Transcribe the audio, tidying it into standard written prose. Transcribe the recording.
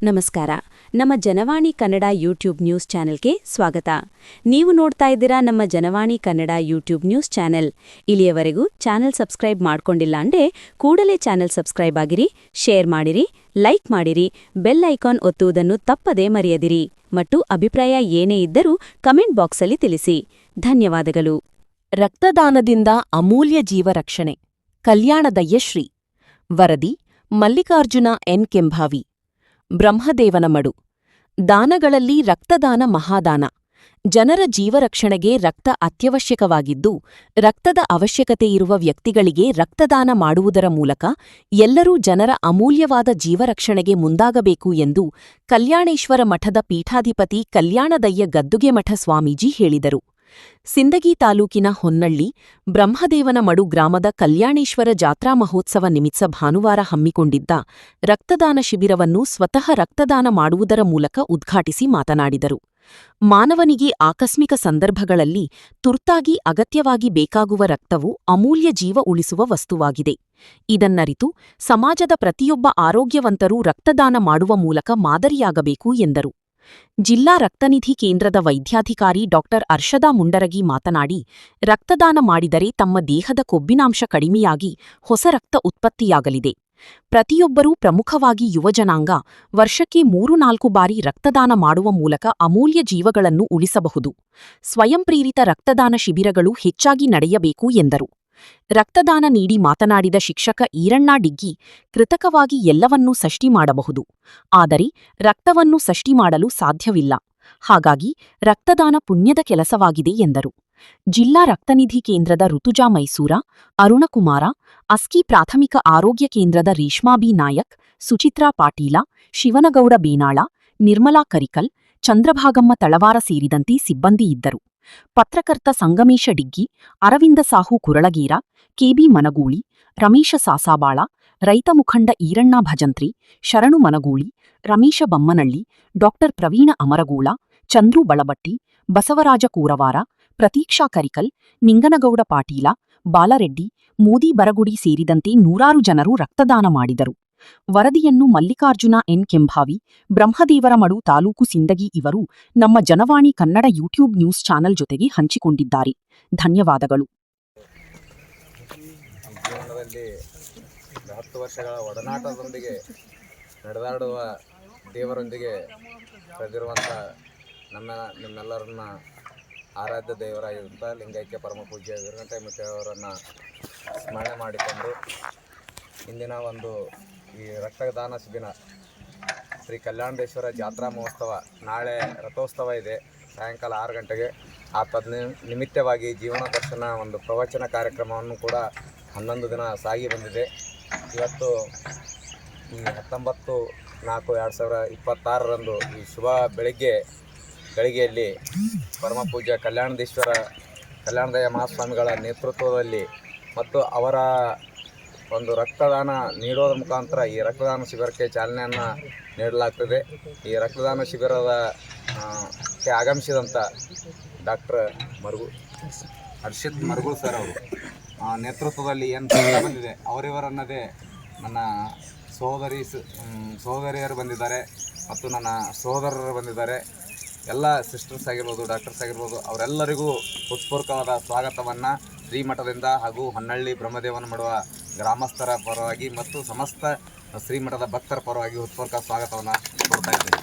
ನಮಸ್ಕಾರ. ನಮ್ಮ Janavani Kannada YouTube news ಚಾನೆಲ್ಗೆ ಸ್ವಾಗತ. ನೀವು ನೋಡ್ತಾ ಇದ್ದೀರಾ ನಮ್ಮ Janavani Kannada YouTube news channel. ಇಲ್ಲಿಯವರೆಗೂ ಚಾನೆಲ್ ಸಬ್ಸ್ಕ್ರೈಬ್ ಮಾಡ್ಕೊಂಡಿಲ್ಲ ಅಂದ್ರೆ ಕೂಡಲೇ ಚಾನೆಲ್ ಸಬ್ಸ್ಕ್ರೈಬ್ ಆಗಿರಿ, ಶೇರ್ ಮಾಡಿರಿ, ಲೈಕ್ ಮಾಡಿರಿ, ಬೆಲ್ ಐಕಾನ್ ಒತ್ತುವುದನ್ನು ತಪ್ಪದೇ ಮರೆಯದಿರಿ ಮತ್ತು ಅಭಿಪ್ರಾಯ ಏನೇ ಇದ್ದರೂ ಕಮೆಂಟ್ ಬಾಕ್ಸಲ್ಲಿ ತಿಳಿಸಿ. ಧನ್ಯವಾದಗಳು. ರಕ್ತದಾನದಿಂದ ಅಮೂಲ್ಯ ಜೀವ ರಕ್ಷಣೆ. ಕಲ್ಯಾಣ ದಯ್ಯಶ್ರೀ. ವರದಿ ಮಲ್ಲಿಕಾರ್ಜುನ ಎನ್ ಕೆಂಭಾವಿ. ಬ್ರಹ್ಮದೇವನ ಮಡು. ದಾನಗಳಲ್ಲಿ ರಕ್ತದಾನ ಮಹಾದಾನ. ಜನರ ಜೀವರಕ್ಷಣೆಗೆ ರಕ್ತ ಅತ್ಯವಶ್ಯಕವಾಗಿದ್ದು, ರಕ್ತದ ಅವಶ್ಯಕತೆಯಿರುವ ವ್ಯಕ್ತಿಗಳಿಗೆ ರಕ್ತದಾನ ಮಾಡುವುದರ ಮೂಲಕ ಎಲ್ಲರೂ ಜನರ ಅಮೂಲ್ಯವಾದ ಜೀವರಕ್ಷಣೆಗೆ ಮುಂದಾಗಬೇಕು ಎಂದು ಕಲ್ಯಾಣೇಶ್ವರ ಮಠದ ಪೀಠಾಧಿಪತಿ ಕಲ್ಯಾಣದಯ್ಯ ಗದ್ದುಗೆಮಠ ಸ್ವಾಮೀಜಿ ಹೇಳಿದರು. ಸಿಂದಗಿ ತಾಲೂಕಿನ ಹೊನ್ನಳ್ಳಿ ಬ್ರಹ್ಮದೇವನ ಮಡು ಗ್ರಾಮದ ಕಲ್ಯಾಣೇಶ್ವರ ಜಾತ್ರಾ ಮಹೋತ್ಸವ ನಿಮಿತ್ತ ಭಾನುವಾರ ಹಮ್ಮಿಕೊಂಡಿದ್ದ ರಕ್ತದಾನ ಶಿಬಿರವನ್ನು ಸ್ವತಃ ರಕ್ತದಾನ ಮಾಡುವುದರ ಮೂಲಕ ಉದ್ಘಾಟಿಸಿ ಮಾತನಾಡಿದರು. ಮಾನವನಿಗೆ ಆಕಸ್ಮಿಕ ಸಂದರ್ಭಗಳಲ್ಲಿ ತುರ್ತಾಗಿ ಅಗತ್ಯವಾಗಿ ಬೇಕಾಗುವ ರಕ್ತವು ಅಮೂಲ್ಯ ಜೀವ ಉಳಿಸುವ ವಸ್ತುವಾಗಿದೆ. ಇದನ್ನರಿತು ಸಮಾಜದ ಪ್ರತಿಯೊಬ್ಬ ಆರೋಗ್ಯವಂತರೂ ರಕ್ತದಾನ ಮಾಡುವ ಮೂಲಕ ಮಾದರಿಯಾಗಬೇಕು ಎಂದರು. ಜಿಲ್ಲಾ ರಕ್ತನಿಧಿ ಕೇಂದ್ರದ ವೈದ್ಯಾಧಿಕಾರಿ ಡಾ ಅರ್ಷದಾ ಮುಂಡರಗಿ ಮಾತನಾಡಿ, ರಕ್ತದಾನ ಮಾಡಿದರೆ ತಮ್ಮ ದೇಹದ ಕೊಬ್ಬಿನಾಂಶ ಕಡಿಮೆಯಾಗಿ ಹೊಸ ರಕ್ತ ಉತ್ಪತ್ತಿಯಾಗಲಿದೆ. ಪ್ರತಿಯೊಬ್ಬರೂ, ಪ್ರಮುಖವಾಗಿ ಯುವಜನಾಂಗ, ವರ್ಷಕ್ಕೆ 3-4 ಬಾರಿ ರಕ್ತದಾನ ಮಾಡುವ ಮೂಲಕ ಅಮೂಲ್ಯ ಜೀವಗಳನ್ನು ಉಳಿಸಬಹುದು. ಸ್ವಯಂ ಪ್ರೇರಿತ ರಕ್ತದಾನ ಶಿಬಿರಗಳು ಹೆಚ್ಚಾಗಿ ನಡೆಯಬೇಕು ಎಂದರು. ರಕ್ತದಾನ ನೀಡಿ ಮಾತನಾಡಿದ ಶಿಕ್ಷಕ ಈರಣ್ಣ ಡಿಗ್ಗಿ, ಕೃತಕವಾಗಿ ಎಲ್ಲವನ್ನೂ ಸೃಷ್ಟಿ ಮಾಡಬಹುದು, ಆದರೆ ರಕ್ತವನ್ನು ಸೃಷ್ಟಿ ಮಾಡಲು ಸಾಧ್ಯವಿಲ್ಲ. ಹಾಗಾಗಿ ರಕ್ತದಾನ ಪುಣ್ಯದ ಕೆಲಸವಾಗಿದೆ ಎಂದರು. ಜಿಲ್ಲಾ ರಕ್ತನಿಧಿ ಕೇಂದ್ರದ ಋತುಜಾ ಮೈಸೂರ, ಅರುಣಕುಮಾರ, ಅಸ್ಕಿ ಪ್ರಾಥಮಿಕ ಆರೋಗ್ಯ ಕೇಂದ್ರದ ರೇಷ್ಮಾ ಬಿ ನಾಯಕ್, ಸುಚಿತ್ರಾ ಪಾಟೀಲ, ಶಿವನಗೌಡ ಬೇನಾಳ, ನಿರ್ಮಲಾ ಕರಿಕಲ್, ಚಂದ್ರಭಾಗಮ್ಮ ತಳವಾರ ಸೇರಿದಂತೆ ಸಿಬ್ಬಂದಿ ಇದ್ದರು. ಪತ್ರಕರ್ತ ಸಂಗಮೇಶ ಡಿಗ್ಗಿ, ಅರವಿಂದ ಸಾಹು ಕುರಳಗೇರ, ಕೆಬಿ ಮನಗೂಳಿ, ರಮೇಶ ಸಾಸಾಬಾಳ, ರೈತ ಮುಖಂಡ ಈರಣ್ಣ ಭಜಂತ್ರಿ, ಶರಣು ಮನಗೂಳಿ, ರಮೇಶ ಬಮ್ಮನಳ್ಳಿ, ಡಾ ಪ್ರವೀಣ ಅಮರಗೂಳ, ಚಂದ್ರು ಬಳಬಟ್ಟಿ, ಬಸವರಾಜ ಕೂರವಾರ, ಪ್ರತೀಕ್ಷಾ ಕರಿಕಲ್, ನಿಂಗನಗೌಡ ಪಾಟೀಲ, ಬಾಲರೆಡ್ಡಿ, ಮೋದಿ ಬರಗುಡಿ ಸೇರಿದಂತೆ ನೂರಾರು ಜನರು ರಕ್ತದಾನ ಮಾಡಿದರು. ವರದಿಯನ್ನು ಮಲ್ಲಿಕಾರ್ಜುನ ಎನ್ ಕೆಂಭಾವಿ, ಬ್ರಹ್ಮದೇವರ ಮಡು, ತಾಲೂಕು ಸಿಂದಗಿ ಇವರು ನಮ್ಮ Janavani Kannada YouTube news channel ಜೊತೆಗೆ ಹಂಚಿಕೊಂಡಿದ್ದಾರೆ. ಧನ್ಯವಾದಗಳು. ಜೀವನದಲ್ಲಿ 10 ವರ್ಷಗಳ ಒಡನಾಟದೊಂದಿಗೆ ನಡೆದಾಡುವ ದೇವರೊಂದಿಗೆ ಕಳೆದಿರುವಂಥ ನಿಮ್ಮೆಲ್ಲರನ್ನ ಆರಾಧ್ಯ ದೇವರಾಗಿರುವಂಥ ಲಿಂಗೈಕ್ಯ ಪರಮ ಪೂಜ್ಯ ವೀರನಟೈಮತಿಯವರನ್ನು ಸ್ಮರಣೆ ಮಾಡಿಕೊಂಡು ಇಂದಿನ ಒಂದು ಈ ರಕ್ತದಾನ ಶಿಬಿರ ಶ್ರೀ ಕಲ್ಯಾಣೇಶ್ವರ ಜಾತ್ರಾ ಮಹೋತ್ಸವ, ನಾಳೆ ರಥೋತ್ಸವ ಇದೆ ಸಾಯಂಕಾಲ 6 ಗಂಟೆಗೆ. ಆ ನಿಮಿತ್ತವಾಗಿ ಜೀವನ ದರ್ಶನ ಒಂದು ಪ್ರವಚನ ಕಾರ್ಯಕ್ರಮವನ್ನು ಕೂಡ 11 ದಿನ ಸಾಗಿ ಬಂದಿದೆ. ಇವತ್ತು ಈ 19/4/2026ರಂದು ಈ ಶುಭ ಬೆಳಿಗ್ಗೆಯಲ್ಲಿ ಪರಮ ಪೂಜ್ಯ ಕಲ್ಯಾಣದಯ್ಯ ಮಹಾಸ್ವಾಮಿಗಳ ನೇತೃತ್ವದಲ್ಲಿ ಮತ್ತು ಅವರ ಒಂದು ರಕ್ತದಾನ ನೀಡೋದ್ರ ಮುಖಾಂತರ ಈ ರಕ್ತದಾನ ಶಿಬಿರಕ್ಕೆ ಚಾಲನೆಯನ್ನು ನೀಡಲಾಗ್ತದೆ. ಈ ರಕ್ತದಾನ ಶಿಬಿರದ ಆಗಮಿಸಿದಂಥ ಡಾಕ್ಟರ್ ಹರ್ಷಿತ್ ಮರಗುಳ್ ಸರ್ ಅವರು ನೇತೃತ್ವದಲ್ಲಿ ಏನು ಬಂದಿದೆ, ಅವರಿವರನ್ನದೇ ನನ್ನ ಸಹೋದರಿಯರು ಬಂದಿದ್ದಾರೆ ಮತ್ತು ನನ್ನ ಸಹೋದರರು ಬಂದಿದ್ದಾರೆ. ಎಲ್ಲ ಸಿಸ್ಟರ್ಸ್ ಆಗಿರ್ಬೋದು, ಡಾಕ್ಟರ್ಸ್ ಆಗಿರ್ಬೋದು, ಅವರೆಲ್ಲರಿಗೂ ಹೃತ್ಪೂರ್ವಕವಾದ ಸ್ವಾಗತವನ್ನು ಶ್ರೀಮಠದಿಂದ ಹಾಗೂ ಹೊನ್ನಳ್ಳಿ ಬ್ರಹ್ಮದೇವನ ಮಾಡುವ ಗ್ರಾಮಸ್ಥರ ಪರವಾಗಿ ಮತ್ತು ಸಮಸ್ತ ಶ್ರೀಮಠದ ಭಕ್ತರ ಪರವಾಗಿ ಹೃತ್ಪೂರ್ವಕ ಸ್ವಾಗತವನ್ನು ಕೊಡ್ತಾ ಇದ್ದೇನೆ.